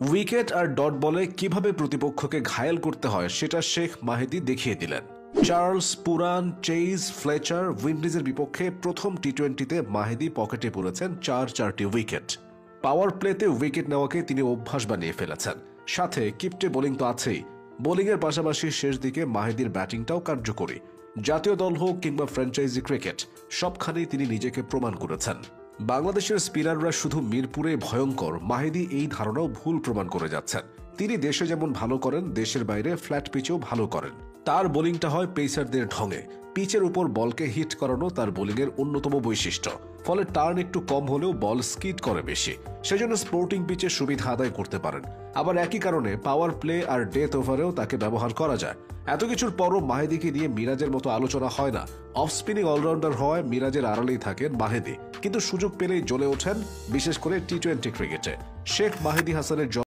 Wicket R dot বলে কিভাবে প্রতিপক্ষকে ঘায়েল করতে হয় সেটা শেখ মাহেদী দেখিয়ে দিলেন। চার্লস, পুরান, চেইজ, ফ্লেচার, উইন্ডিজের বিপক্ষে প্রথম টি-20তে মাহেদী পকেটে পুরেছেন 4-4টি উইকেট। পাওয়ার প্লেতে উইকেট নেওয়াকে তিনি অভ্যাস বানিয়ে ফেলেছেন। সাথে কিপ্টে বোলিং তো আছেই। বোলিংয়ের পাশাপাশি শেষ দিকে মাহেদীর ব্যাটিংটাও কার্যকরী। জাতীয় দল হোক কিংবা ফ্র্যাঞ্চাইজি ক্রিকেট, সবখানেই তিনি নিজেকে প্রমাণ করেছেন। বাংলাদেশের স্পিনাররা শুধু মিরপুরে ভয়ঙ্কর, মাহেদী এই ধারণাও ভুল প্রমাণ করে যাচ্ছেন। তিনি দেশে যেমন ভালো করেন, দেশের বাইরে ফ্ল্যাট পিচেও ভালো করেন। তার বোলিংটা হয় পেসারদের ঢঙে। পিচের উপর বলকে হিট করানো তার বোলিংয়ের অন্যতম বৈশিষ্ট্য। ফলে টার্ন একটু কম হলেও বল স্কিড করে বেশি, সেজন্য স্পোর্টিং পিচে সুবিধা আদায় করতে পারেন। আবার একই কারণে পাওয়ার প্লে আর ডেথ ওভারেও তাকে ব্যবহার করা যায়। এত কিছুর পরও মাহেদীকে নিয়ে মিরাজের মতো আলোচনা হয় না। অফ স্পিনিং অলরাউন্ডার হওয়ায় মিরাজের আড়ালেই থাকেন মাহেদী, কিন্তু সুযোগ পেলেই জ্বলে ওঠেন, বিশেষ করে টি-20 ক্রিকেটে। শেখ মাহেদী হাসানের